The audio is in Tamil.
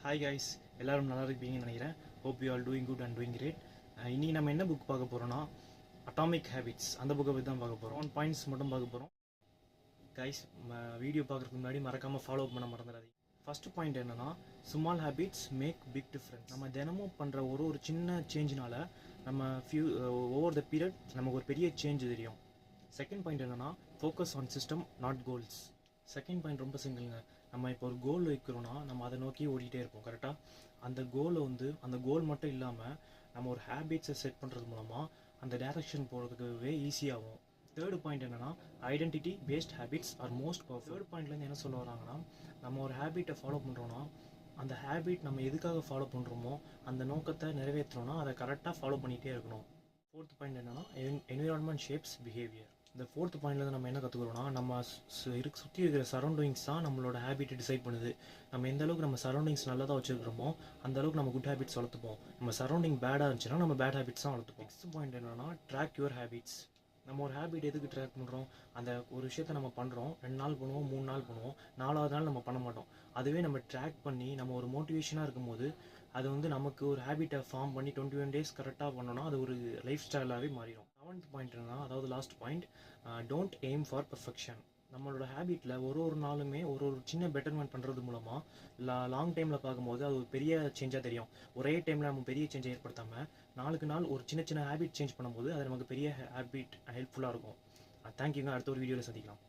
ஹாய் கைஸ், எல்லோரும் நல்லா இருப்பீங்கன்னு நினைக்கிறேன். Hope you all doing good and doing great. இன்றைக்கி நம்ம என்ன புக் பார்க்க போகிறோன்னா அட்டாமிக் ஹேபிட்ஸ். அந்த புக்கை பற்றி தான் பார்க்க போகிறோம். 1 பாயிண்ட்ஸ் மட்டும் பார்க்க போகிறோம். கைஸ், வீடியோ பார்க்குறதுக்கு முன்னாடி மறக்காமல் ஃபாலோ பண்ண மறந்துடாதீங்க. ஃபஸ்ட்டு பாயிண்ட் என்னென்னா, small habits make big difference. நம்ம தினமும் பண்ணுற ஒரு சின்ன சேஞ்சினால நம்ம ஓவர் த பீரியட் நமக்கு ஒரு பெரிய சேஞ்ச் தெரியும். செகண்ட் பாயிண்ட் என்னென்னா, focus on system not goals. Second point ரொம்ப சிங்கிள்ங்க. நம்ம இப்போ ஒரு கோல் வைக்கிறோன்னா நம்ம அதை நோக்கி ஓடிட்டே இருப்போம். கரெக்டாக அந்த கோல் மட்டும் இல்லாமல் நம்ம ஒரு ஹேபிட்ஸை செட் பண்ணுறது மூலமாக அந்த டைரக்ஷன் போகிறதுக்குவே ஈஸியாகும். தேர்டு பாயிண்ட் என்னென்னா, identity based habits are most powerful. Third பாயிண்ட்லேருந்து என்ன சொல்ல வராங்கன்னா, நம்ம ஒரு ஹேபிட்டை ஃபாலோ பண்ணுறோன்னா அந்த ஹேபிட் நம்ம எதுக்காக ஃபாலோ பண்ணுறோமோ அந்த நோக்கத்தை நிறைவேற்றணும்னா அதை கரெக்டாக ஃபாலோ பண்ணிகிட்டே இருக்கணும். ஃபோர்த் பாயிண்ட் என்னென்னா, என்விரான்மெண்ட் ஷேப்ஸ் பிஹேவியர். இந்த ஃபோர்த் பாயிண்ட்லேருந்து நம்ம என்ன கற்றுக்குறோன்னா, நம்ம சுற்றி இருக்கிற சரௌண்டிங்ஸ் தான் நம்மளோட ஹேபிட்டை டிசைட் பண்ணுது. நம்ம எந்த அளவுக்கு நம்ம சரௌண்டிங்ஸ் நல்லதாக வச்சுருக்கிறோமோ அந்த அளவுக்கு நம்ம குட் ஹேபிட்ஸ் வளர்த்துப்போம். நம்ம சரௌண்டிங் பேடாக இருந்துச்சுன்னா நம்ம பேட் ஹேபிட்ஸ் தான் வளர்த்துப்போம். நெக்ஸ்ட் பாயிண்ட் என்னென்னா, ட்ராக் யுவர் ஹேபிட்ஸ். நம்ம ஒரு ஹேபிட் எதுக்கு ட்ராக் பண்ணுறோம்? அந்த ஒரு விஷயத்தை நம்ம பண்ணுறோம், 2 நாள் பண்ணுவோம், 3 நாள் பண்ணுவோம், 4வது நாள் நம்ம பண்ண மாட்டோம். அதுவே நம்ம ட்ராக் பண்ணி நம்ம ஒரு மோட்டிவேஷனாக இருக்கும்போது அது நமக்கு ஒரு ஹேபிட்டை ஃபார்ம் பண்ணி 21 டேஸ் கரெக்டாக பண்ணோன்னா அது ஒரு லைஃப் ஸ்டைலாகவே மாறிடும். 7th பாயிண்ட் என்னன்னா, அதாவது last point, don't aim for perfection. நம்மளோட ஹேபிட்டில் ஒரு நாளுமே ஒரு சின்ன பெட்டர்மெண்ட் பண்ணுறது மூலமாக லாங் டைமில் பார்க்கும்போது அது ஒரு பெரிய சேஞ்சாக தெரியும். ஒரே டைமில் நம்ம பெரிய சேஞ்சை ஏற்படுத்தாமல் நாளுக்கு நாள் ஒரு சின்ன ஹேபிட் சேஞ்ச் பண்ணும்போது அது நமக்கு பெரிய ஹேபிட் ஹெல்ப்ஃபுல்லாக இருக்கும். தேங்க்யூங்க. அடுத்த ஒரு வீடியோவில் சந்திக்கலாம்.